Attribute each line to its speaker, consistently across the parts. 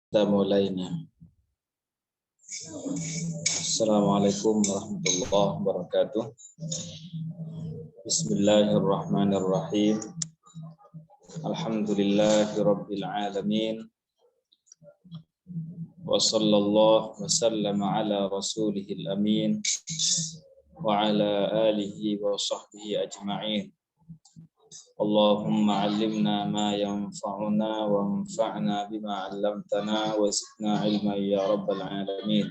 Speaker 1: Kita mulainya. Assalamualaikum warahmatullahi wabarakatuh. Bismillahirrahmanirrahim. Alhamdulillahirabbil alamin. Wa sallallahu wa sallama ala rasulihil amin wa ala alihi wa sahbihi ajma'in. Allahumma 'allimna ma yanfa'una wanfa'na bima 'allamtana wa zidna 'ilman ya rabbal alamin.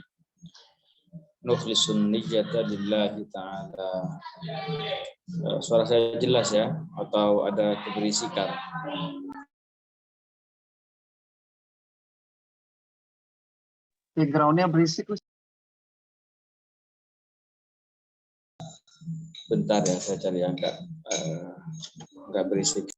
Speaker 1: Nukhlisun niyyata lillahi ta'ala. Suara saya jelas ya atau ada keberisikan?
Speaker 2: Background-nya berisik.
Speaker 1: Bentar ya, saya cari yang enggak berisik.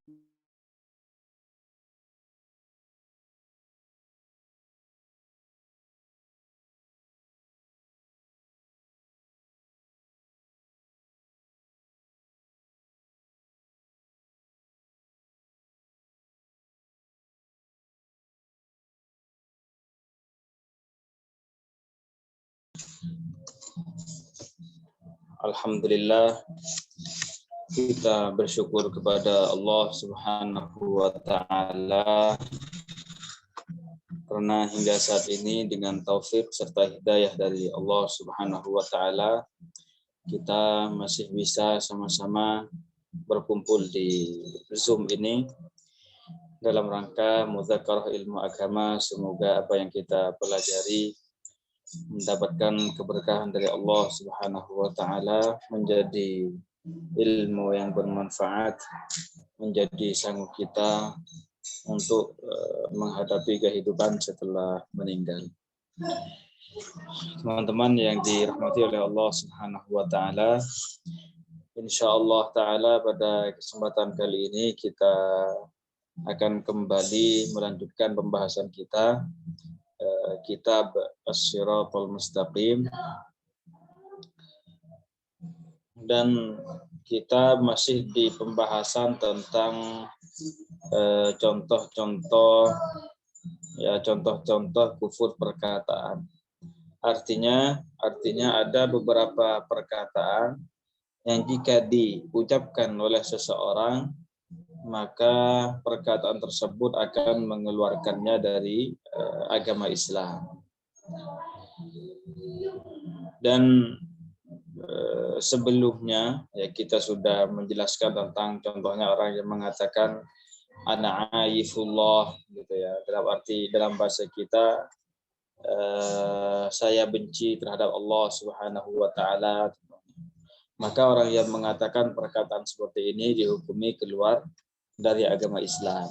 Speaker 1: Alhamdulillah, kita bersyukur kepada Allah Subhanahu wa taala karena hingga saat ini dengan taufik serta hidayah dari Allah Subhanahu wa taala kita masih bisa sama-sama berkumpul di Zoom ini dalam rangka mudzakarah ilmu agama. Semoga apa yang kita pelajari mendapatkan keberkahan dari Allah Subhanahu wa taala, menjadi ilmu yang bermanfaat, menjadi sanggup kita untuk menghadapi kehidupan setelah meninggal. Teman-teman yang dirahmati oleh Allah Subhanahu wa taala, insyaallah taala pada kesempatan kali ini kita akan kembali melanjutkan pembahasan kita kitab As-Siratal Mustaqim, dan kita masih di pembahasan tentang contoh-contoh kufur perkataan. Artinya ada beberapa perkataan yang jika diucapkan oleh seseorang maka perkataan tersebut akan mengeluarkannya dari agama Islam. Dan sebelumnya ya kita sudah menjelaskan tentang contohnya orang yang mengatakan ana aifullah gitu ya, dalam bahasa kita saya benci terhadap Allah Subhanahu wa taala. Maka orang yang mengatakan perkataan seperti ini dihukumi keluar dari agama Islam.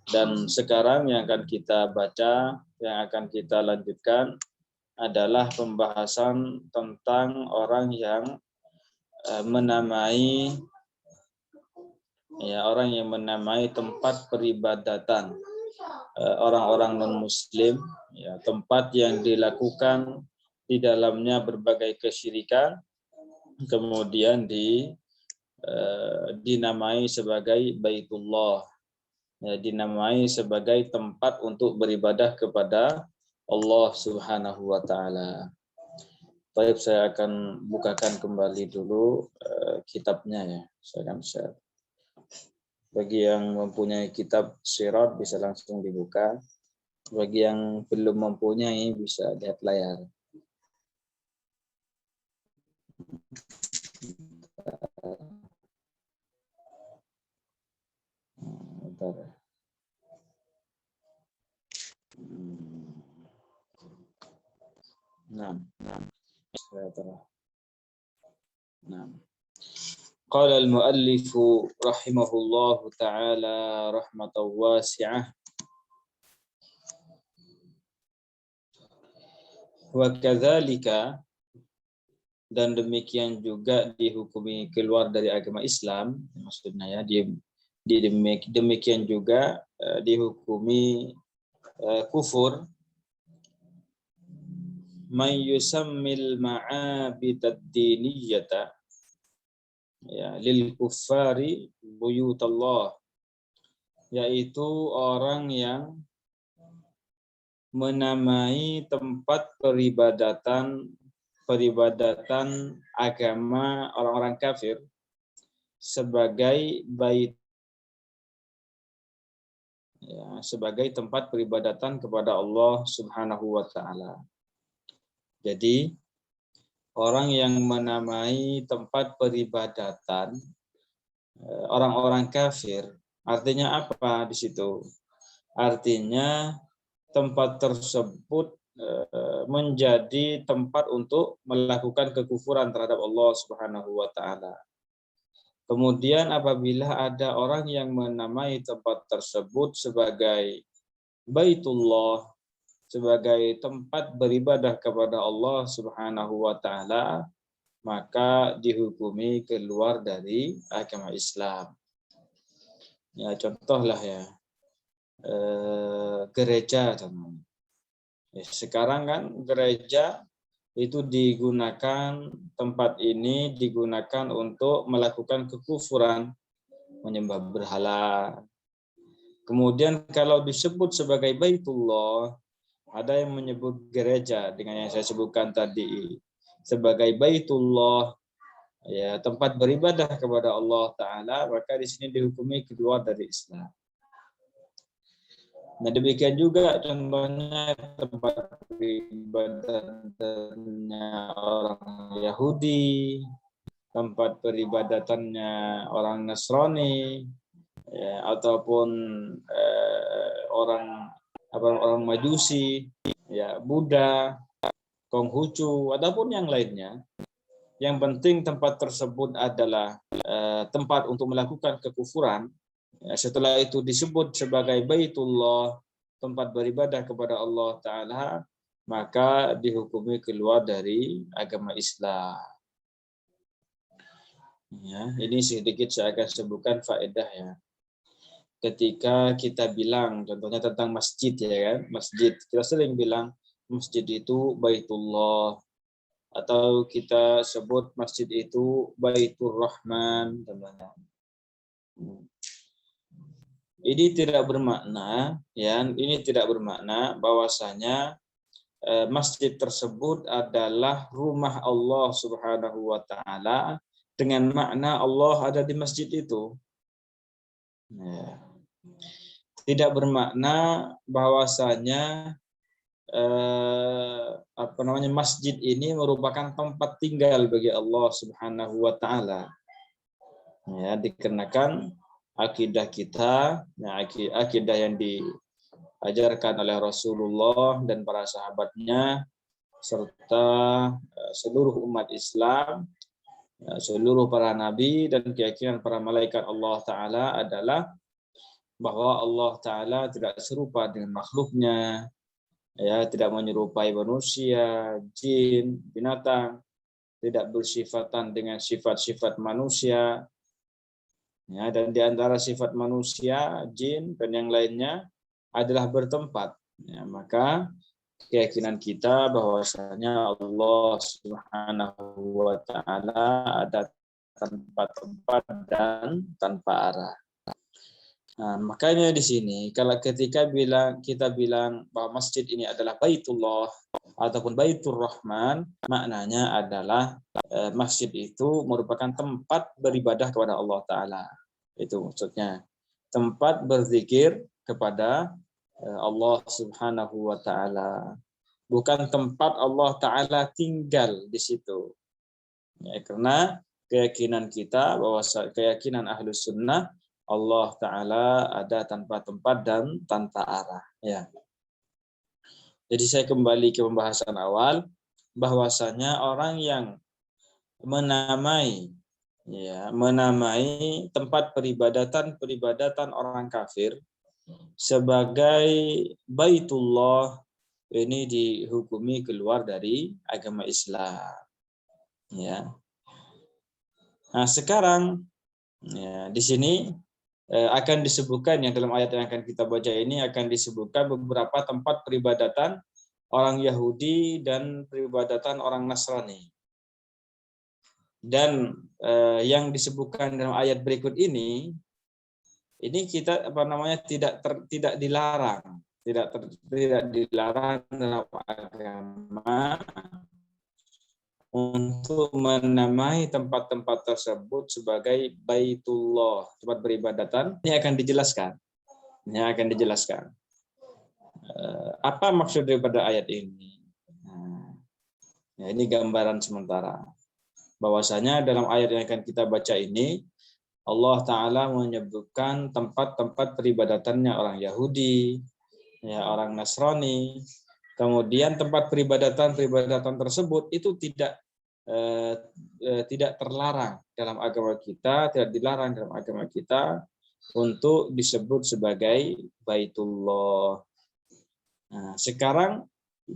Speaker 1: Dan sekarang yang akan kita baca, yang akan kita lanjutkan adalah pembahasan tentang orang yang menamai tempat peribadatan orang-orang non-muslim, ya, tempat yang dilakukan di dalamnya berbagai kesyirikan, kemudian dinamai sebagai Baitullah, ya, dinamai sebagai tempat untuk beribadah kepada Allah Subhanahu wa taala. Baik, saya akan bukakan kembali dulu kitabnya ya. Saya akan share. Bagi yang mempunyai kitab Sirat bisa langsung dibuka. Bagi yang belum mempunyai bisa lihat layar. Bentar. Qala al-muallif rahimahullahu ta'ala rahmatan wasi'ah wa kadzalika, dan demikian juga dihukumi keluar dari agama Islam, maksudnya ya, demikian juga dihukumi kufur man yusammil ma'abid ad-diniyata, ya, lil kuffari buyutallah, yaitu orang yang menamai tempat peribadatan agama orang-orang kafir sebagai bait, ya, sebagai tempat peribadatan kepada Allah Subhanahu wa taala. Jadi orang yang menamai tempat peribadatan orang-orang kafir, artinya apa di situ? Artinya tempat tersebut menjadi tempat untuk melakukan kekufuran terhadap Allah Subhanahu wa taala. Kemudian apabila ada orang yang menamai tempat tersebut sebagai Baitullah, sebagai tempat beribadah kepada Allah Subhanahu wa taala, maka dihukumi keluar dari agama Islam. Ya, contohlah ya, gereja teman. Ya, sekarang kan gereja itu digunakan, tempat ini digunakan untuk melakukan kekufuran, menyembah berhala. Kemudian kalau disebut sebagai Baitullah, ada yang menyebut gereja dengan yang saya sebutkan tadi sebagai Baitullah, ya, tempat beribadah kepada Allah taala, maka di sini dihukumi keluar dari Islam. Nah, demikian juga contohnya tempat peribadatannya orang Yahudi, tempat peribadatannya orang Nasrani, ya, ataupun orang Majusi, ya, Buddha, Konghucu, ataupun yang lainnya. Yang penting tempat tersebut adalah tempat untuk melakukan kekufuran. Ya, setelah itu disebut sebagai Baitullah, tempat beribadah kepada Allah Ta'ala, maka dihukumi keluar dari agama Islam. Ya, ini sedikit saya akan sebutkan faedah ya. Ketika kita bilang, contohnya tentang masjid ya kan, masjid, kita sering bilang masjid itu Baitullah, atau kita sebut masjid itu Baitur Rahman, teman-teman. Ini tidak bermakna, ya, ini tidak bermakna bahwasanya masjid tersebut adalah rumah Allah Subhanahu wa taala dengan makna Allah ada di masjid itu. Ya. Tidak bermakna bahwasanya masjid ini merupakan tempat tinggal bagi Allah Subhanahu wa taala. Ya, dikarenakan akidah kita, ya, akidah yang diajarkan oleh Rasulullah dan para sahabatnya serta seluruh umat Islam, seluruh para nabi dan keyakinan para malaikat Allah Ta'ala adalah bahwa Allah Ta'ala tidak serupa dengan makhluknya, ya, tidak menyerupai manusia, jin, binatang, tidak bersifatan dengan sifat-sifat manusia. Ya, dan di antara sifat manusia, jin, dan yang lainnya adalah bertempat. Ya, maka keyakinan kita bahwasanya Allah Subhanahu wa taala ada tanpa tempat dan tanpa arah. Nah, makanya di sini kalau ketika kita bilang bahwa masjid ini adalah Baitullah ataupun Baitur Rahman, maknanya adalah masjid itu merupakan tempat beribadah kepada Allah Ta'ala. Itu maksudnya. Tempat berzikir kepada Allah Subhanahu wa Ta'ala. Bukan tempat Allah Ta'ala tinggal di situ. Ya, karena keyakinan kita, bahwa keyakinan Ahlus Sunnah, Allah Ta'ala ada tanpa tempat dan tanpa arah. Ya. Jadi saya kembali ke pembahasan awal, bahwasanya orang yang menamai tempat peribadatan orang kafir sebagai Baitullah, ini dihukumi keluar dari agama Islam. Ya. Nah, sekarang ya, di sini akan disebutkan yang dalam ayat yang akan kita baca ini akan disebutkan beberapa tempat peribadatan orang Yahudi dan peribadatan orang Nasrani. Dan yang disebutkan dalam ayat berikut ini kita tidak dilarang, tidak dilarang dalam agama untuk menamai tempat-tempat tersebut sebagai Baitullah, tempat beribadatan. Ini akan dijelaskan. Apa maksud daripada ayat ini? Nah, ini gambaran sementara. Bahwasanya dalam ayat yang akan kita baca ini, Allah Ta'ala menyebutkan tempat-tempat peribadatannya orang Yahudi, ya, orang Nasrani. Kemudian tempat peribadatan tersebut itu tidak terlarang dalam agama kita, tidak dilarang dalam agama kita untuk disebut sebagai Baitullah. Nah, sekarang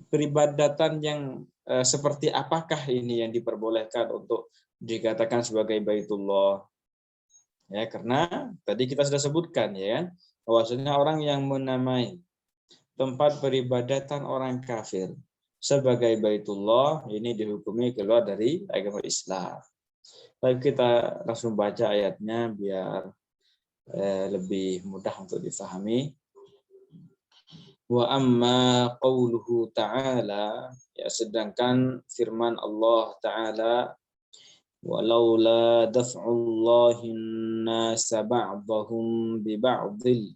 Speaker 1: peribadatan yang seperti apakah ini yang diperbolehkan untuk dikatakan sebagai Baitullah? Ya, karena tadi kita sudah sebutkan, ya kan, bahwasanya orang yang menamai tempat peribadatan orang kafir sebagai Baitullah ini dihukumi keluar dari agama Islam. Baik, kita langsung baca ayatnya biar lebih mudah untuk difahami. Wa amma qauluhu ta'ala, ya, sedangkan firman Allah Ta'ala, walaula daf'ullahin nasa ba'dahum bi ba'dil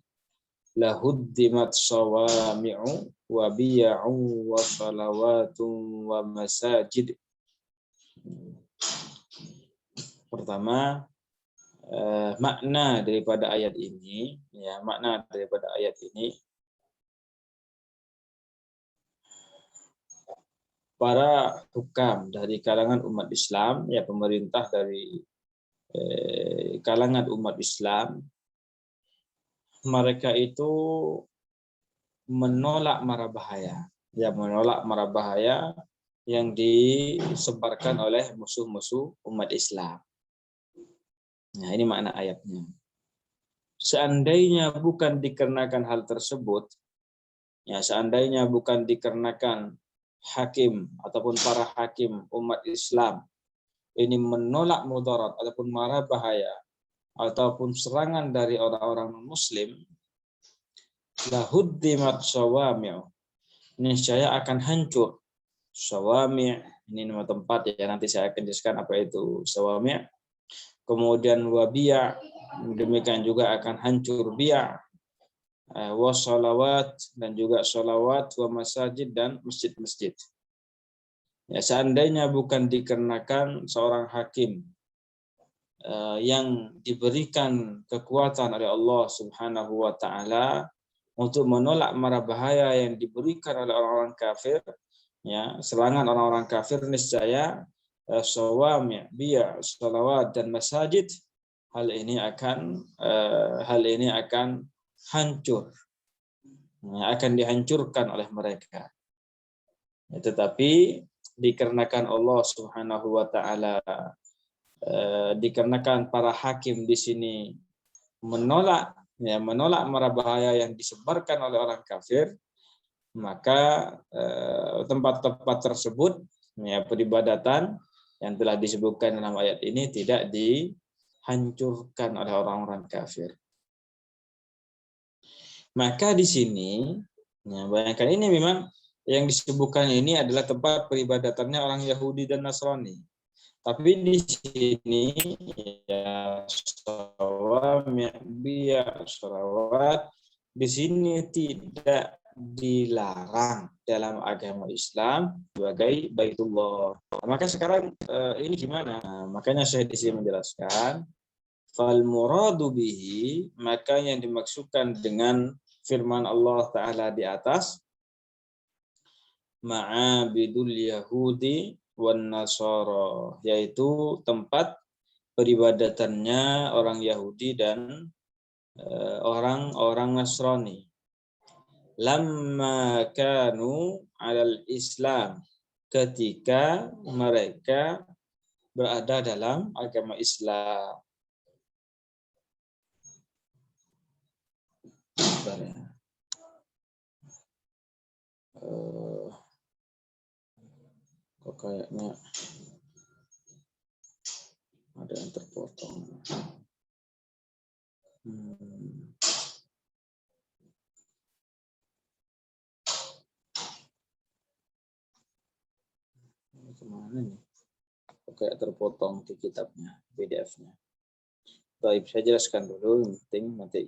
Speaker 1: lahuddimat sawami'u wa biya'u wa salawatun wa masajid. Pertama, makna daripada ayat ini, para hukam dari kalangan umat Islam, ya, pemerintah dari kalangan umat Islam, mereka itu menolak mara bahaya, yang disebarkan oleh musuh-musuh umat Islam. Nah, ini makna ayatnya. Seandainya bukan dikarenakan hal tersebut, ya, seandainya bukan dikarenakan hakim ataupun para hakim umat Islam ini menolak mudarat ataupun mara bahaya ataupun serangan dari orang-orang non-muslim, lahuddimat sawami', niscaya akan hancur. Sawami' ini nama tempat, ya, nanti saya akan jelaskan apa itu sawami'. Kemudian wabiya, demikian juga akan hancur biya, wassalawat, dan juga salawat, wa masajid, dan masjid-masjid. Ya, seandainya bukan dikarenakan seorang hakim yang diberikan kekuatan oleh Allah Subhanahu wa Ta'ala untuk menolak mara bahaya yang diberikan oleh orang-orang kafir, ya, serangan orang-orang kafir, niscaya sawami', biya, salawat, dan masajid, hal ini akan hancur, akan dihancurkan oleh mereka. Ya, tetapi dikarenakan Allah Subhanahu wa Ta'ala, dikarenakan para hakim di sini menolak mara bahaya yang disebarkan oleh orang kafir, maka tempat-tempat tersebut, ya, peribadatan yang telah disebutkan dalam ayat ini tidak dihancurkan oleh orang-orang kafir. Maka di sini, ya, bayangkan, ini memang yang disebutkan ini adalah tempat peribadatannya orang Yahudi dan Nasrani. Tapi di sini, ya, salawat di sini tidak dilarang dalam agama Islam sebagai Baitullah. Maka sekarang ini gimana? Makanya saya di sini menjelaskan, fal muradu bihi, maka yang dimaksudkan dengan firman Allah Ta'ala di atas, ma'abidul Yahudi wan Nasara, yaitu tempat peribadatannya orang Yahudi dan orang Nasrani. Lamma kanu alal Islam, ketika mereka berada dalam agama Islam. Kok kayaknya ada yang terpotong. Kemana nih? Oke, terpotong di kitabnya, PDF-nya. Baik, saya jelaskan dulu, yang penting nanti.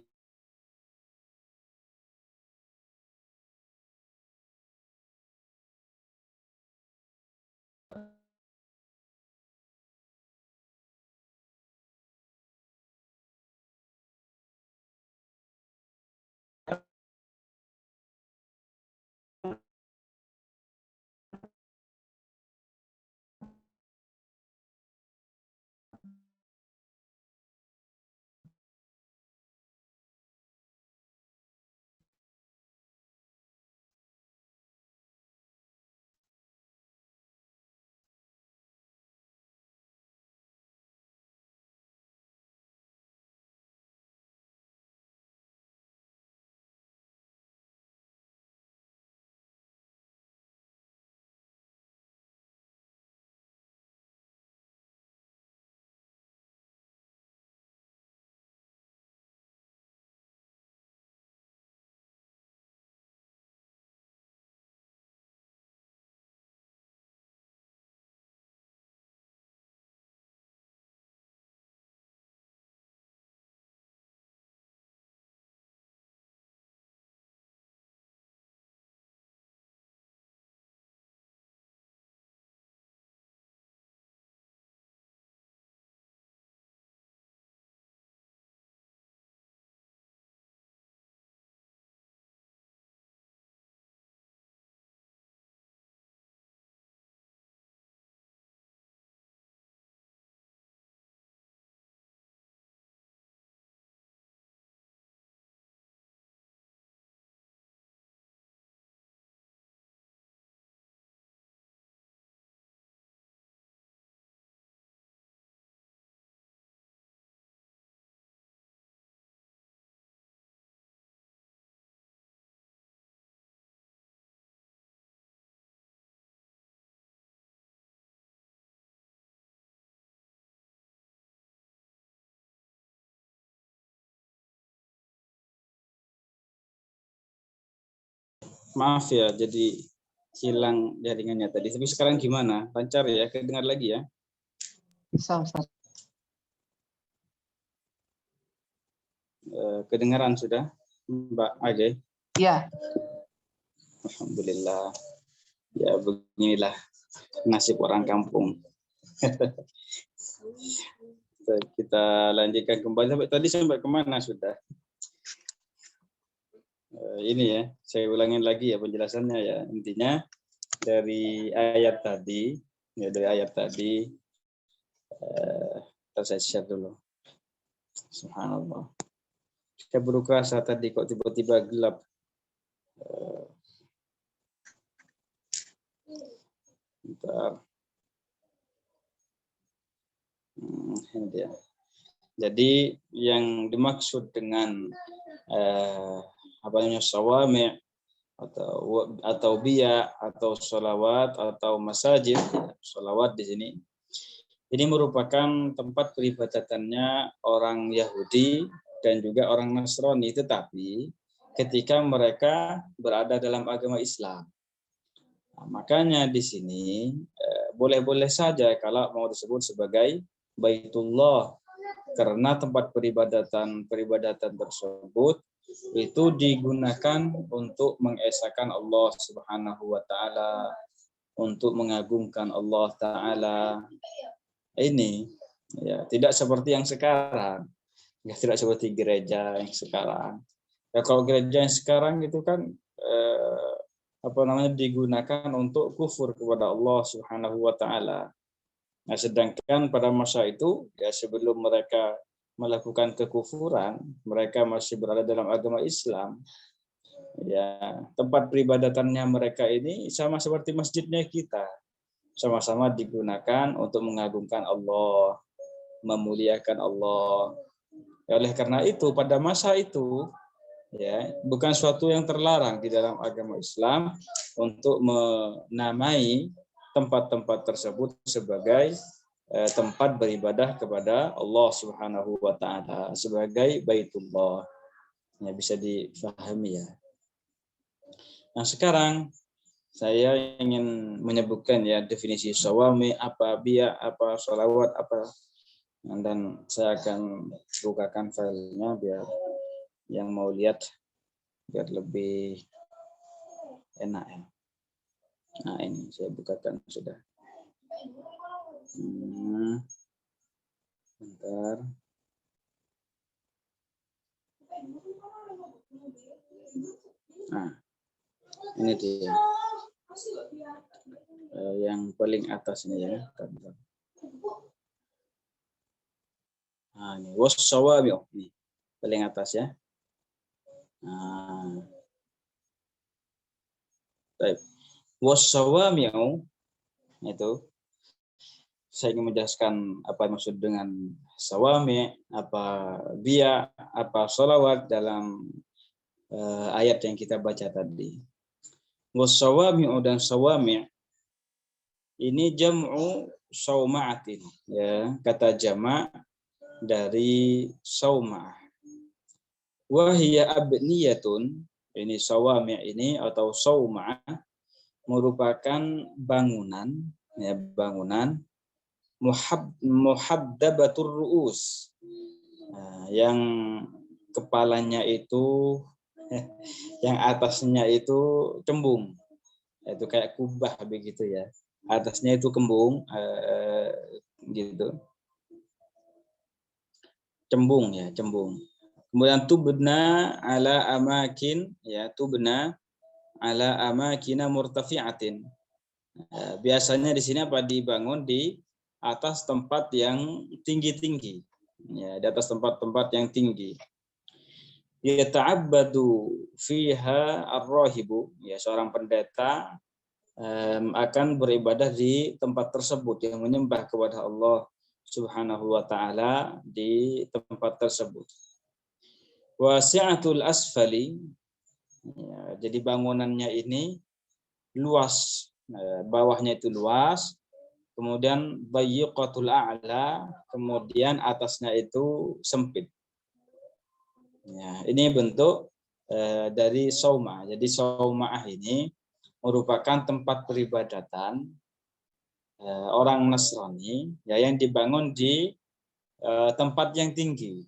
Speaker 1: Maaf ya, jadi hilang jaringannya tadi. Tapi sekarang gimana? Lancar ya? Kedengar lagi ya?
Speaker 2: Bisa, Ustaz.
Speaker 1: Kedengaran sudah, Mbak Age?
Speaker 2: Iya.
Speaker 1: Alhamdulillah. Ya beginilah nasib orang kampung. Kita lanjutkan kembali. Sampai kemana sudah? Ini ya, saya ulangin lagi ya penjelasannya ya. Intinya dari ayat tadi, saya share dulu. Subhanallah. Saya baru kerasa tadi kok tiba-tiba gelap. Bentar. Ini dia. Jadi yang dimaksud dengan sawami atau biya atau sholawat atau masajid, sholawat di sini. Ini merupakan tempat peribadatannya orang Yahudi dan juga orang Nasrani, tetapi ketika mereka berada dalam agama Islam. Nah, makanya di sini boleh-boleh saja kalau mau disebut sebagai Baitullah, karena tempat peribadatan tersebut itu digunakan untuk mengesahkan Allah Subhanahu wa taala, untuk mengagungkan Allah taala. Ini ya tidak seperti yang sekarang. Ya, tidak seperti gereja yang sekarang. Ya kalau gereja yang sekarang itu kan digunakan untuk kufur kepada Allah Subhanahu wa taala. Nah, sedangkan pada masa itu ya sebelum mereka melakukan kekufuran, mereka masih berada dalam agama Islam. Ya, tempat peribadatannya mereka ini sama seperti masjidnya kita. Sama-sama digunakan untuk mengagungkan Allah, memuliakan Allah. Ya, oleh karena itu pada masa itu ya bukan suatu yang terlarang di dalam agama Islam untuk menamai tempat-tempat tersebut sebagai tempat beribadah kepada Allah Subhanahu wa taala, sebagai Baitullah. Ya, bisa difahami ya. Nah, sekarang saya ingin menyebutkan ya definisi sawami, apa biya, apa sholawat, apa, dan saya akan bukakan filenya biar yang mau lihat biar lebih enak ya. Nah ini saya bukakan sudah. Bentar. Nah ini dia. Yang paling atas ini ya. Nah, ini wassawami ini paling atas ya. Nah, baik. Wassawami itu saya ingin menjelaskan apa maksud dengan sawami, apa biya, apa sholawat dalam ayat yang kita baca tadi. Wassawami dan sawami ini jam'u sauma'atin ya, kata jamak dari sauma'ah. Wa hiya abniyatun, ini sawami ini atau sauma'ah merupakan bangunan ya, bangunan muhabdabatur ru'us, yang kepalanya itu yang atasnya itu cembung, itu kayak kubah begitu ya, atasnya itu kembung gitu, cembung ya, cembung. Kemudian tubna ala amakin ya, tubna ala amakina murtafi'atin. Biasanya di sini apa, dibangun di atas tempat yang tinggi-tinggi ya, di atas tempat-tempat yang tinggi. Yata'abbadu fiha ar-rahibu ya, seorang pendeta akan beribadah di tempat tersebut, yang menyembah kepada Allah Subhanahu wa taala di tempat tersebut. Wasi'atul asfali ya, jadi bangunannya ini luas, bawahnya itu luas, kemudian bayyiqatul a'la, kemudian atasnya itu sempit. Ya, ini bentuk dari sauma. Jadi sauma'ah ini merupakan tempat peribadatan orang Nasrani ya, yang dibangun di tempat yang tinggi.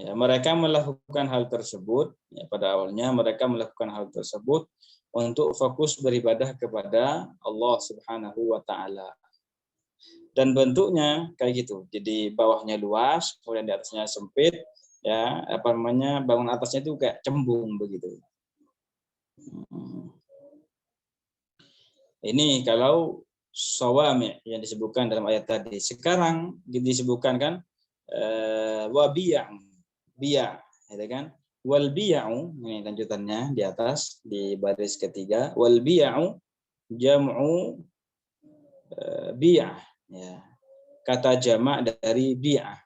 Speaker 1: Ya, mereka melakukan hal tersebut ya, pada awalnya mereka melakukan hal tersebut untuk fokus beribadah kepada Allah Subhanahu wa taala. Dan bentuknya kayak gitu. Jadi bawahnya luas, kemudian di atasnya sempit ya, apa namanya, bangun atasnya itu kayak cembung begitu. Ini kalau sawami yang disebutkan dalam ayat tadi. Sekarang disebutkan kan wabiya, biya, gitu kan? Wal biya'u, ini lanjutannya di atas di baris ketiga. Wal biya'u jam'u bi'ah ya. Kata jamak dari bi'ah.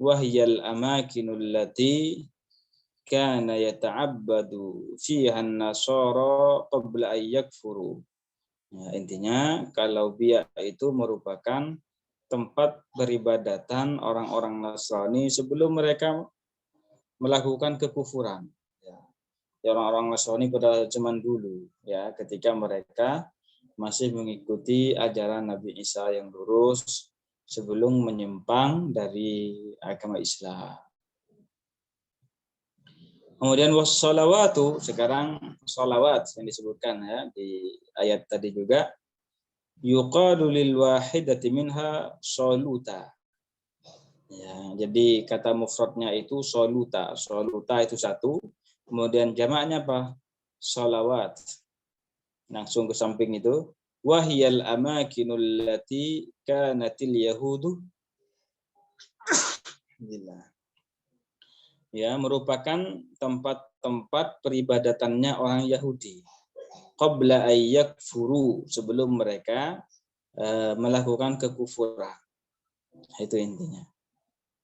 Speaker 1: Wahyal amakinul lati kana yata'abbadu fiha an-nasara qabla an yakfuru. Ya, intinya kalau bi'ah itu merupakan tempat beribadatan orang-orang Nasrani sebelum mereka melakukan kekufuran. Ya, orang-orang Nasrani pada zaman dulu ya, ketika mereka masih mengikuti ajaran Nabi Isa yang lurus sebelum menyimpang dari agama Islam. Kemudian wassalawatu, sekarang salawat yang disebutkan ya di ayat tadi juga, yuqalu lil wahidati minha soluta. Ya, jadi kata mufradnya itu soluta. Soluta itu satu, kemudian jamaknya apa? Salawat. Langsung ke samping itu, wahyal amakinul lati kanatil yahudu ya, merupakan tempat-tempat peribadatannya orang Yahudi qabla ayyakfuru, sebelum mereka melakukan kekufuran. Itu intinya.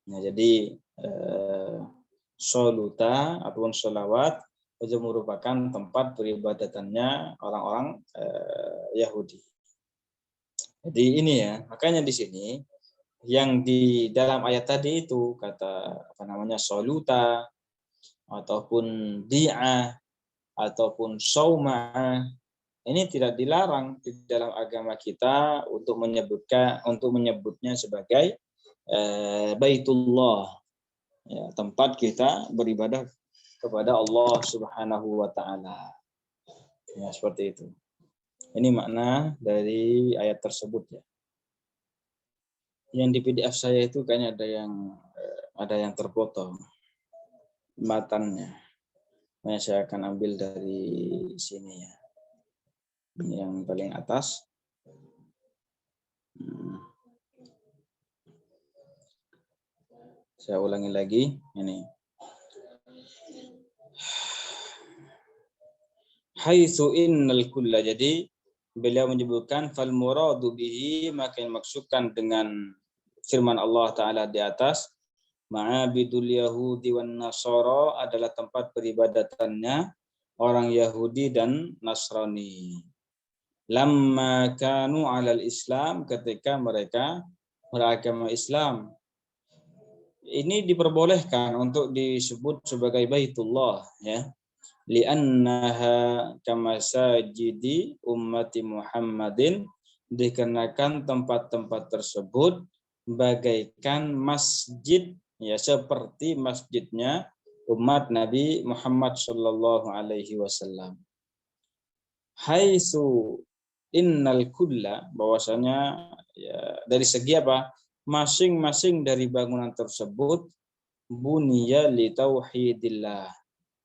Speaker 1: Nah, jadi soluta ataupun sholawat itu merupakan tempat peribadatannya orang-orang Yahudi. Jadi ini ya, makanya di sini yang di dalam ayat tadi itu kata apa namanya soluta ataupun di'ah ataupun sauma'ah, ini tidak dilarang di dalam agama kita untuk menyebutnya sebagai Baitullah, ya, tempat kita beribadah kepada Allah Subhanahu wa taala. Ya, seperti itu. Ini makna dari ayat tersebut ya. Yang di PDF saya itu kayaknya ada yang terpotong matannya. Nah, saya akan ambil dari sini ya. Ini yang paling atas. Saya ulangi lagi ini. Haitsu innal kulla, jadi beliau menyebutkan fal muradu bihi, maka yang maksudkan dengan firman Allah taala di atas, ma'abidul yahudi wan nasara adalah tempat peribadatannya orang Yahudi dan Nasrani. Lamma kanu 'alal Islam, ketika mereka beragama Islam. Ini diperbolehkan untuk disebut sebagai Baitullah ya. Li'annaha kamasajidi ummati Muhammadin, dikarenakan tempat-tempat tersebut bagaikan masjid ya, seperti masjidnya umat Nabi Muhammad sallallahu alaihi wasallam. Haitsu innal kulla, bahwasanya ya, dari segi apa? Masing-masing dari bangunan tersebut buniya li tauhidillah,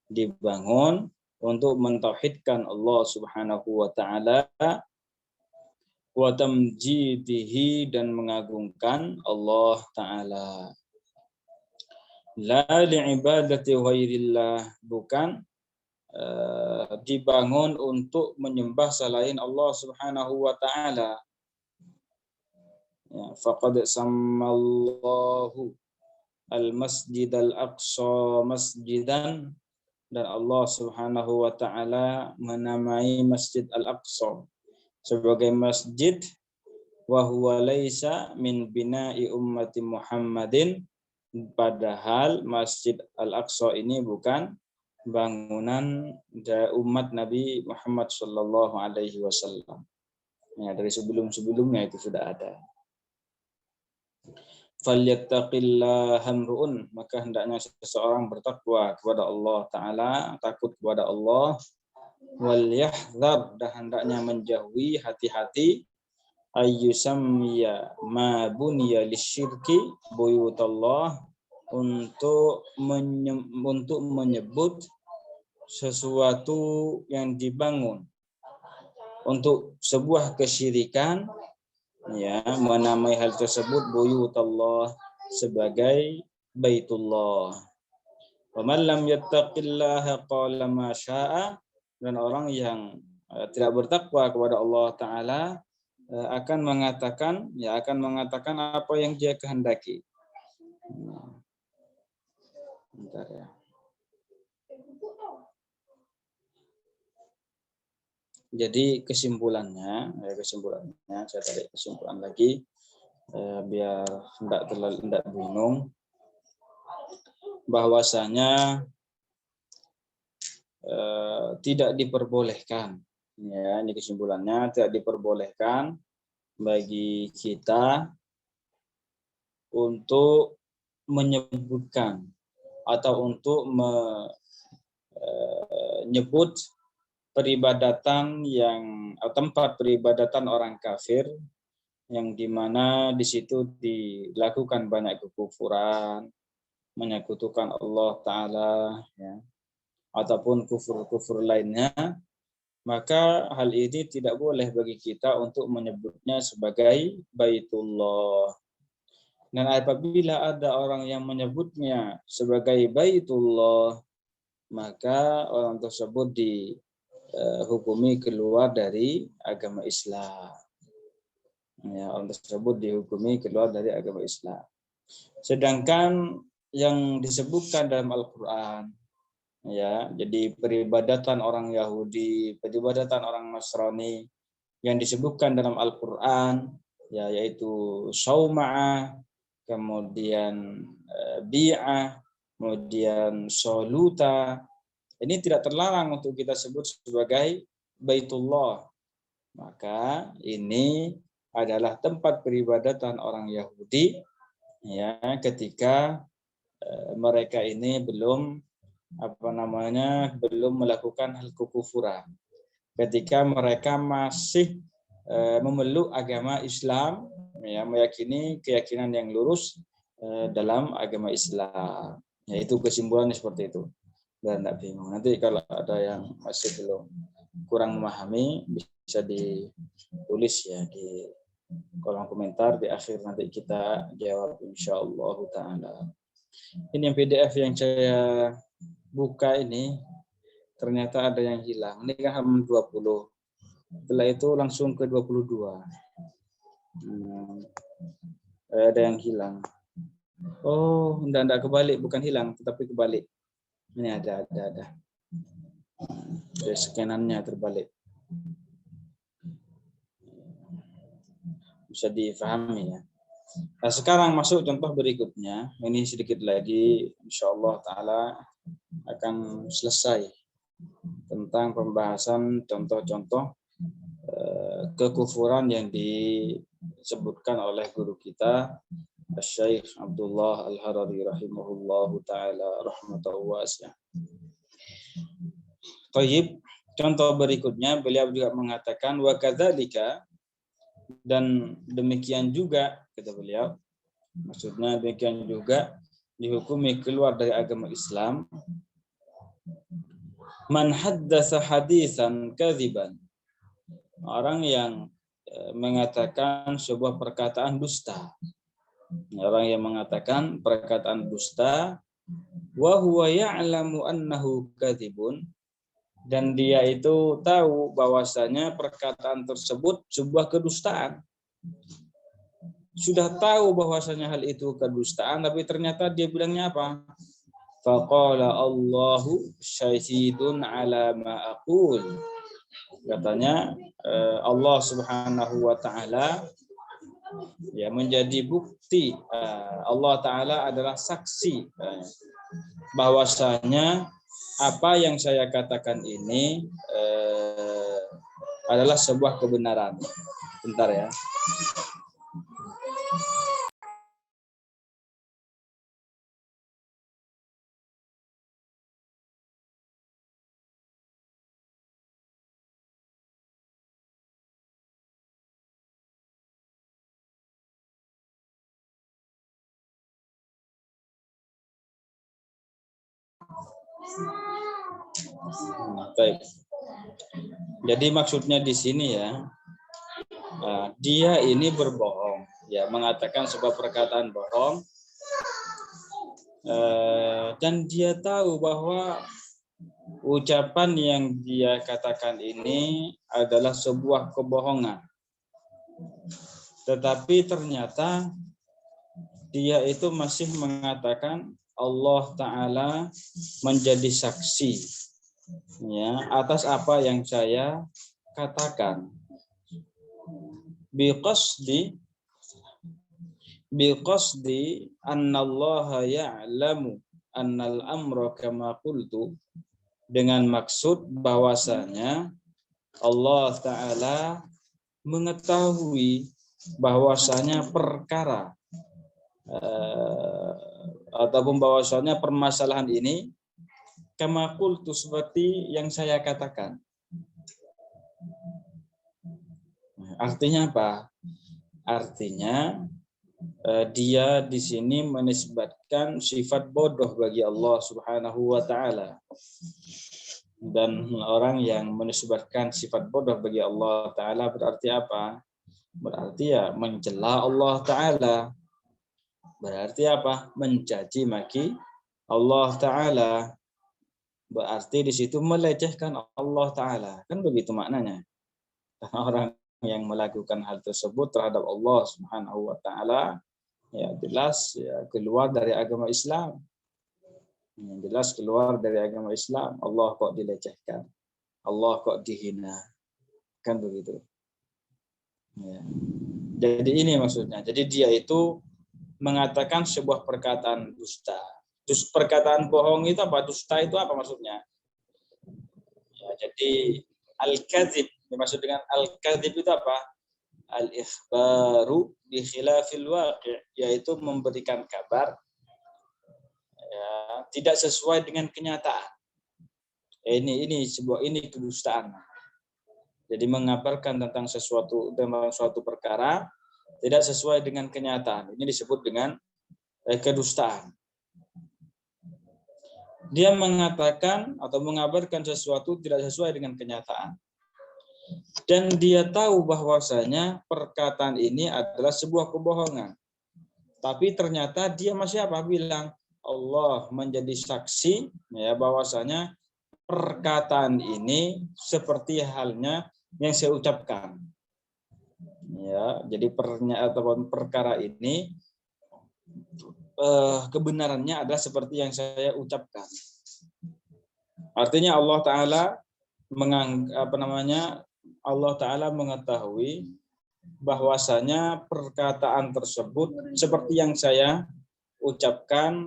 Speaker 1: dibangun untuk mentauhidkan Allah Subhanahu wa taala, wa tamjidihi, dan mengagungkan Allah taala. La li'ibadati ghairillah, bukan dibangun untuk menyembah selain Allah Subhanahu wa taala. Ya, faqad sammallahu al-masjid al-aqsa masjidan, dan Allah Subhanahu wa taala menamai Masjid Al-Aqsa sebagai masjid, wa huwa laisa min bina'i ummati Muhammadin, padahal Masjid Al-Aqsa ini bukan bangunan umat Nabi Muhammad sallallahu alaihi wasallam. Ya, dari sebelum-sebelumnya itu sudah ada. Falyattaqillaha amru'un, maka hendaknya seseorang bertakwa kepada Allah taala, takut kepada Allah. Wal yahdhar, dan hendaknya menjauhi, hati-hati, ayyusammiya ma buniya lisyirki buyutallah, untuk menyebut sesuatu yang dibangun untuk sebuah kesyirikan, ya, menamai hal tersebut buyutullah, sebagai Baitullah. Wa man lam yattaqillaha qala ma syaa, dan orang yang tidak bertakwa kepada Allah taala akan mengatakan apa yang dia kehendaki. Bentar ya. Jadi kesimpulannya saya tarik kesimpulan lagi biar tidak bingung, bahwasanya tidak diperbolehkan, ya, ini kesimpulannya, tidak diperbolehkan bagi kita untuk menyebutkan atau untuk menyebut peribadatan tempat peribadatan orang kafir, yang dimana di situ dilakukan banyak kekufuran, menyekutukan Allah taala, ya, ataupun kufur-kufur lainnya, maka hal ini tidak boleh bagi kita untuk menyebutnya sebagai Baitullah. Dan apabila ada orang yang menyebutnya sebagai Baitullah, maka orang tersebut dihukumi keluar dari agama Islam. Ya, orang tersebut dihukumi keluar dari agama Islam. Sedangkan yang disebutkan dalam Al-Quran, ya, jadi peribadatan orang Yahudi, peribadatan orang Nasrani yang disebutkan dalam Al-Quran, ya, yaitu sauma'ah, kemudian bi'ah, kemudian soluta, ini tidak terlarang untuk kita sebut sebagai Baitullah. Maka ini adalah tempat peribadatan orang Yahudi ya ketika mereka ini belum belum melakukan hal kekufuran. Ketika mereka masih memeluk agama Islam, ya, meyakini keyakinan yang lurus dalam agama Islam. Yaitu kesimpulannya seperti itu. Dan tidak bingung. Nanti kalau ada yang masih belum kurang memahami, bisa ditulis ya di kolom komentar di akhir, nanti kita jawab insyaallah taala. Ini yang PDF yang saya buka ini ternyata ada yang hilang. Ini kan halaman 20. Setelah itu langsung ke 22. Ada yang hilang. Oh, enggak kebalik, bukan hilang tetapi kebalik. Ini ada. Scanannya terbalik. Bisa difahami ya. Nah, sekarang masuk contoh berikutnya. Ini sedikit lagi insyaallah taala akan selesai tentang pembahasan contoh-contoh kekufuran yang disebutkan oleh guru kita Syekh Abdullah Al-Harari rahimahullahu taala rahmatan wasi'ah. Baik, contoh berikutnya beliau juga mengatakan wa kadzalika, dan demikian juga kata beliau, maksudnya demikian juga dihukumi keluar dari agama Islam man haddatsa hadisan kadziban, orang yang mengatakan sebuah perkataan dusta. Orang yang mengatakan perkataan dusta wa huwa ya'lamu annahu kadzibun, dan dia itu tahu bahwasanya perkataan tersebut sebuah kedustaan. Sudah tahu bahwasanya hal itu kedustaan, tapi ternyata dia bilangnya apa? Faqala Allahu syahidun ala ma aqul. Katanya Allah Subhanahu wa taala ya menjadi bukti, Allah taala adalah saksi bahwasanya apa yang saya katakan ini adalah sebuah kebenaran. Bentar ya. Baik. Jadi maksudnya di sini ya, dia ini berbohong, ya mengatakan sebuah perkataan bohong, dan dia tahu bahwa ucapan yang dia katakan ini adalah sebuah kebohongan. Tetapi ternyata dia itu masih mengatakan Allah Ta'ala menjadi saksi ya atas apa yang saya katakan. Biqasdi annallaha ya'lamu annal amra kama qultu, dengan maksud bahwasanya Allah Ta'ala mengetahui bahwasanya perkara ataupun bahwasanya permasalahan ini kama qultu, seperti yang saya katakan. Artinya apa? Artinya dia di sini menisbatkan sifat bodoh bagi Allah Subhanahu wa taala. Dan orang yang menisbatkan sifat bodoh bagi Allah taala berarti apa? Berarti ya mencela Allah taala. Berarti apa? Mencaci maki Allah taala. Berarti di situ melecehkan Allah taala. Kan begitu maknanya. Karena orang yang melakukan hal tersebut terhadap Allah Subhanahu wa taala ya jelas ya keluar dari agama Islam. Yang jelas keluar dari agama Islam. Allah kok dilecehkan. Allah kok dihina. Kan begitu. Ya. Jadi ini maksudnya. Jadi dia itu mengatakan sebuah perkataan dusta. Terus perkataan bohong itu apa? Dusta itu apa maksudnya? Jadi al-kadzib, dimaksud dengan al-kadzib itu apa? Al-ikhbaru bi khilafil waqi', yaitu memberikan kabar ya, tidak sesuai dengan kenyataan. Ini kedustaan. Jadi mengabarkan tentang suatu perkara tidak sesuai dengan kenyataan. Ini disebut dengan kedustaan. Dia mengatakan atau mengabarkan sesuatu tidak sesuai dengan kenyataan. Dan dia tahu bahwasanya perkataan ini adalah sebuah kebohongan. Tapi ternyata dia masih bilang Allah menjadi saksi ya bahwasanya perkataan ini seperti halnya yang saya ucapkan. Ya, jadi perkara ini kebenarannya adalah seperti yang saya ucapkan. Artinya Allah Taala mengetahui bahwasanya perkataan tersebut seperti yang saya ucapkan,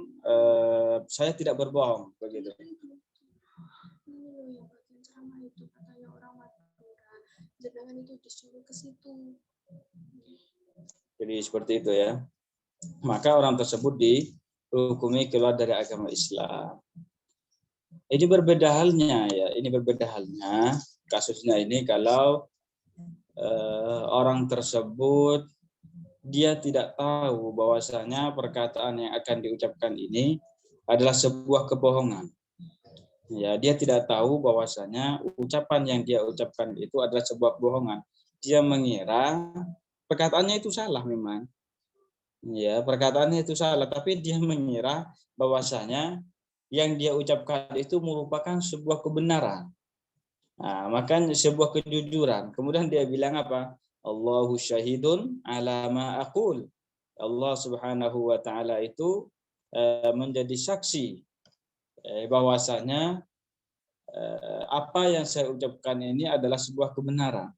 Speaker 1: saya tidak berbohong begitu. Jadi seperti itu ya. Maka orang tersebut dihukumi keluar dari agama Islam. Ini berbeda halnya ya. Ini berbeda halnya kasusnya ini kalau orang tersebut dia tidak tahu bahwasanya perkataan yang akan diucapkan ini adalah sebuah kebohongan. Ya, dia tidak tahu bahwasanya ucapan yang dia ucapkan itu adalah sebuah kebohongan. Dia mengira perkataannya itu salah memang. Ya, perkataannya itu salah, tapi dia mengira bahwasanya yang dia ucapkan itu merupakan sebuah kebenaran. Nah, makanya sebuah kejujuran. Kemudian dia bilang apa? Allahu syahidun ala ma aqul. Allah Subhanahu wa taala itu menjadi saksi bahwasanya apa yang saya ucapkan ini adalah sebuah kebenaran.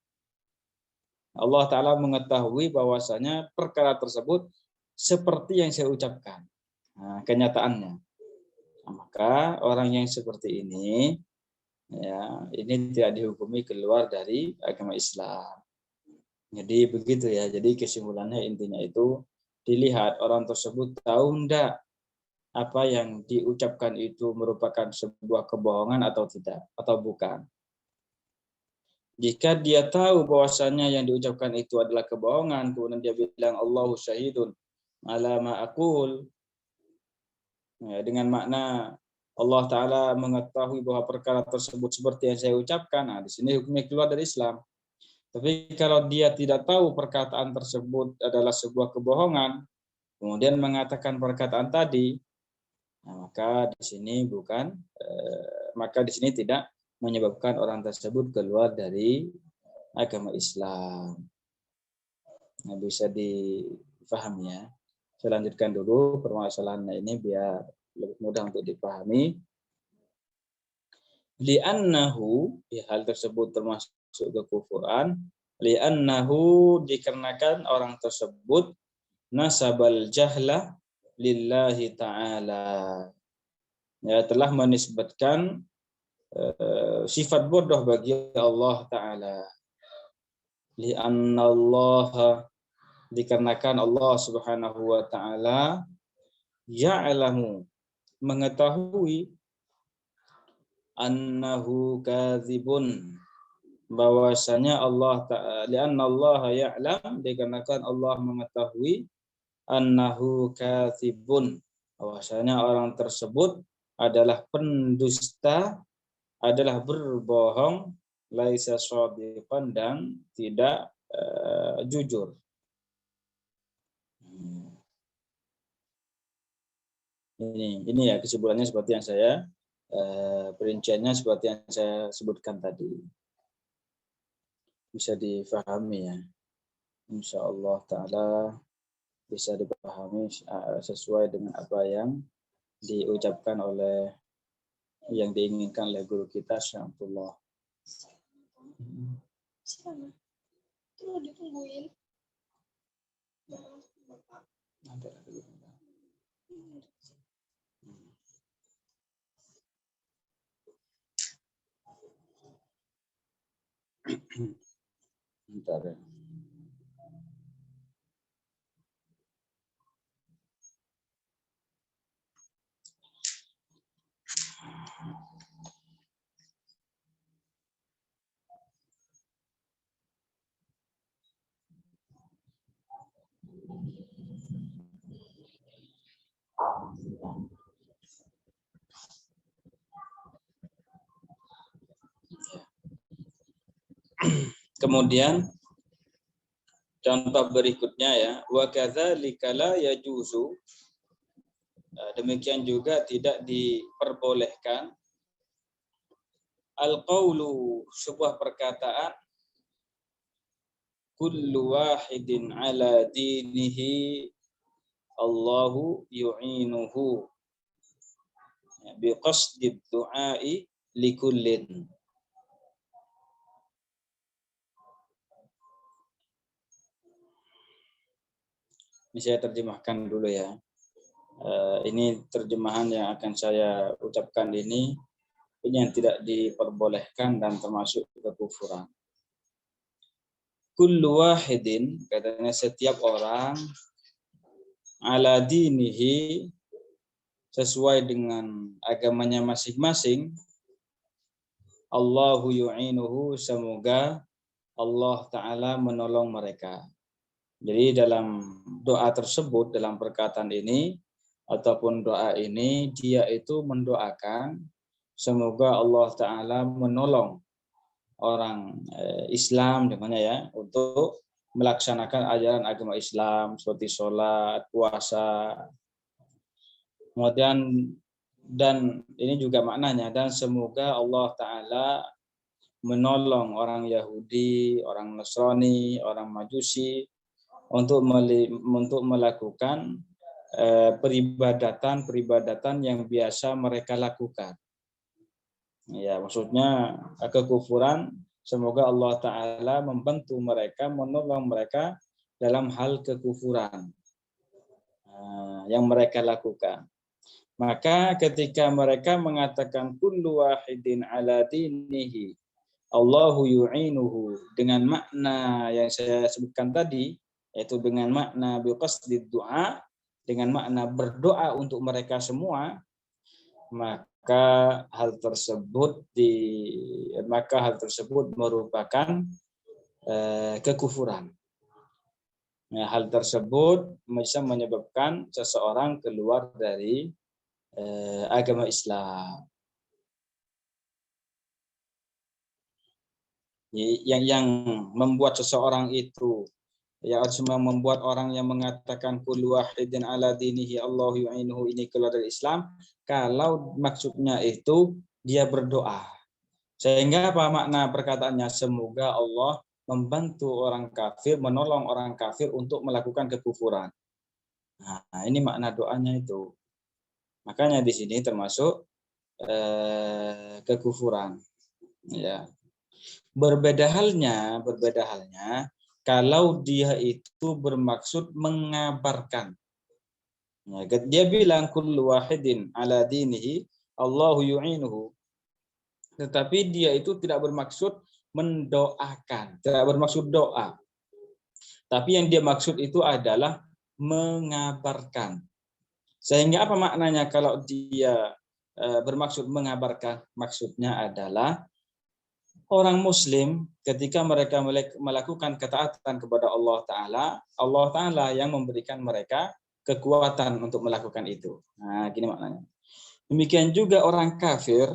Speaker 1: Allah Ta'ala mengetahui bahwasanya perkara tersebut seperti yang saya ucapkan. Nah, kenyataannya. Nah, maka orang yang seperti ini, ya, ini tidak dihukumi keluar dari agama Islam. Jadi begitu ya. Jadi kesimpulannya intinya itu dilihat orang tersebut tahu enggak apa yang diucapkan itu merupakan sebuah kebohongan atau tidak, atau bukan. Jika dia tahu bahwasanya yang diucapkan itu adalah kebohongan, kemudian dia bilang Allahu syahidun ala ma aqul, ya, dengan makna Allah Ta'ala mengetahui bahwa perkara tersebut seperti yang saya ucapkan, nah di sini hukumnya keluar dari Islam. Tapi kalau dia tidak tahu perkataan tersebut adalah sebuah kebohongan, kemudian mengatakan perkataan tadi, nah, maka di sini tidak menyebabkan orang tersebut keluar dari agama Islam. Nah, bisa dipahami ya. Saya lanjutkan dulu permasalahannya ini biar lebih mudah untuk dipahami. Li'annahu, hal tersebut termasuk kekufuran. Li'annahu, dikarenakan orang tersebut nasabal jahla lillahi ta'ala. Ya, telah menisbatkan sifat bodoh bagi Allah Ta'ala. Li'anna Allah, dikarenakan Allah Subhanahu wa Ta'ala ya'lamu, mengetahui, annahu kadzibun, bahwasanya Allah Ta'ala, li'anna Allah ya'lam, dikarenakan Allah mengetahui, annahu kadzibun, bahwasanya orang tersebut adalah pendusta, adalah berbohong, laisa shadiqan, dan tidak jujur. Ini ya kesimpulannya seperti yang saya perinciannya seperti yang saya sebutkan tadi. Bisa difahami ya. Insyaallah Ta'ala bisa dipahami sesuai dengan apa yang diucapkan oleh yang diinginkan oleh guru kita Syaikhullah.
Speaker 3: Terus ditungguin.
Speaker 1: Bentar ya. Kemudian contoh berikutnya ya, wa kadzalika la yajuzu, demikian juga tidak diperbolehkan al-qaulu, sebuah perkataan, kullu wahidin ala dinihi Allahu yu'inuhu biqasdid du'ai likullin. Ini saya terjemahkan dulu ya. Ini terjemahan yang akan saya ucapkan ini yang tidak diperbolehkan dan termasuk kekufuran. Kullu wahidin, katanya setiap orang, ala dinihi, sesuai dengan agamanya masing-masing, Allahu yu'inuhu, semoga Allah Ta'ala menolong mereka. Jadi dalam doa tersebut, dalam perkataan ini, ataupun doa ini, dia itu mendoakan semoga Allah Ta'ala menolong orang Islam dengannya ya, untuk melaksanakan ajaran agama Islam seperti sholat, puasa. Kemudian, dan ini juga maknanya, dan semoga Allah Ta'ala menolong orang Yahudi, orang Nasrani, orang Majusi untuk melakukan peribadatan yang biasa mereka lakukan. Ya, maksudnya kekufuran, semoga Allah Ta'ala membantu mereka, menolong mereka dalam hal kekufuran yang mereka lakukan. Maka ketika mereka mengatakan kullu wahidin ala dinihi Allahu yu'inuhu, dengan makna yang saya sebutkan tadi, yaitu dengan makna biqasdid du'a, dengan makna berdoa untuk mereka semua, maka hal tersebut merupakan kekufuran. Nah, hal tersebut bisa menyebabkan seseorang keluar dari agama Islam. Yang membuat seseorang itu, yang membuat orang yang mengatakan kullu wahidin ala dinihi Allahu yu'inuhu, ini keluar dari Islam, kalau maksudnya itu dia berdoa. Sehingga apa makna perkataannya? Semoga Allah membantu orang kafir, menolong orang kafir untuk melakukan kekufuran. Nah, ini makna doanya itu. Makanya di sini termasuk kekufuran. Ya. Berbeda halnya kalau dia itu bermaksud mengabarkan. Ya, dia bilang kullu wahidin ala dinihi Allahu yu'inuhu. Tetapi dia itu tidak bermaksud mendoakan, tidak bermaksud doa. Tapi yang dia maksud itu adalah mengabarkan. Sehingga apa maknanya kalau dia bermaksud mengabarkan? Maksudnya adalah orang Muslim ketika mereka melakukan ketaatan kepada Allah Ta'ala yang memberikan mereka kekuatan untuk melakukan itu. Nah, gini maknanya. Demikian juga orang kafir,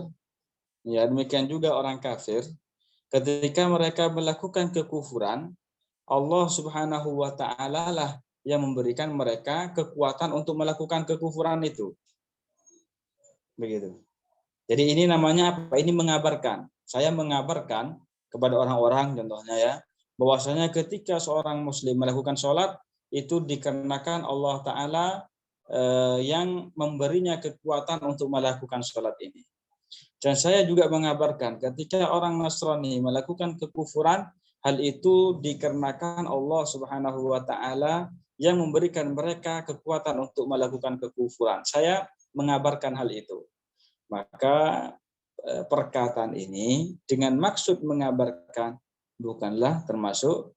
Speaker 1: ketika mereka melakukan kekufuran, Allah Subhanahu wa Ta'ala lah yang memberikan mereka kekuatan untuk melakukan kekufuran itu. Begitu. Jadi ini namanya apa? Ini mengabarkan. Saya mengabarkan kepada orang-orang, contohnya ya, bahwasanya ketika seorang Muslim melakukan sholat, itu dikarenakan Allah Ta'ala yang memberinya kekuatan untuk melakukan sholat ini. Dan saya juga mengabarkan ketika orang Nasrani melakukan kekufuran, hal itu dikarenakan Allah Subhanahu wa Ta'ala yang memberikan mereka kekuatan untuk melakukan kekufuran. Saya mengabarkan hal itu. Maka perkataan ini dengan maksud mengabarkan bukanlah termasuk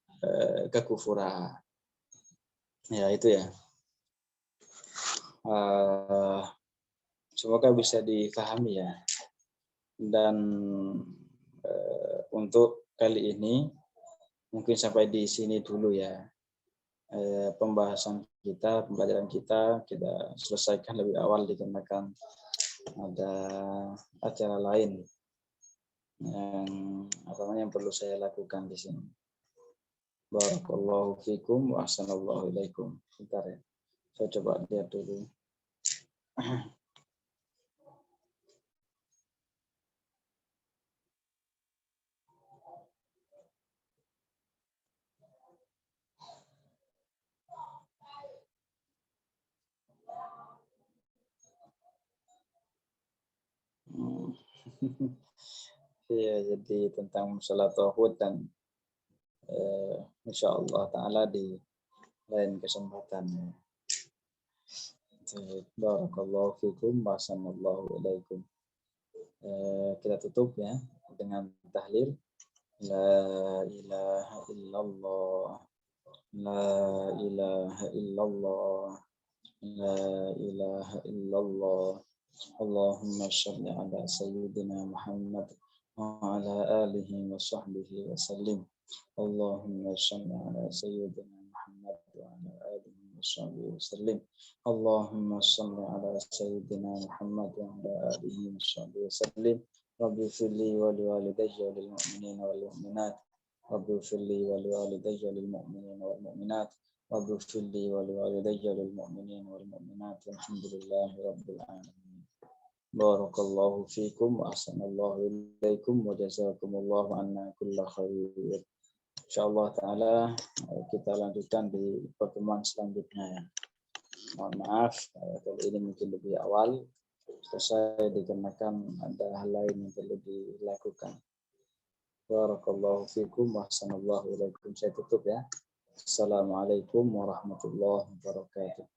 Speaker 1: kekufuran. Ya itu ya. Semoga bisa dipahami ya. Dan untuk kali ini mungkin sampai di sini dulu ya. Pembahasan kita, pembelajaran kita selesaikan lebih awal dikarenakan ada acara lain yang perlu saya lakukan di sini. Barakallahu fikum wa ahsanallahu ilaikum. Bentar ya. Saya coba lihat dulu. Ya, jadi tentang salat tauhid dan insyaallah taala di lain kesempatan. Barakallahu fikum wa sallallahu alaikum. Kita tutup ya dengan tahlil la ilaha illallah, la ilaha illallah, la ilaha illallah. Allahumma shalli ala sayyidina Muhammad wa ala alihi wa sahbihi wa sallim. Allahumma shalli ala sayyidina Muhammad wa ala alihi wa sahbihi wa sallim. Allahumma shalli ala sayyidina Muhammad wa ala alihi wa sahbihi wa sallim. Rabbi firli wa liwalidayya wal mu'minina wal mu'minat. Rabbi firli wa liwalidayya wal mu'minina wal mu'minat. Rabbi firli wa liwalidayya wal mu'minina wal mu'minat. Alhamdulillahi rabbil alamin. Barakallahu fikum wa ahsanallahu ilaikum wa jazakumullahu anna kulla khair. Insyaallah taala kita lanjutkan di pertemuan selanjutnya ya. Mohon maaf kali ini mungkin lebih awal selesai dikarenakan ada hal lain yang perlu dilakukan. Barakallahu fikum wa ahsanallahu ilaikum. Saya tutup ya. Assalamualaikum warahmatullahi wabarakatuh.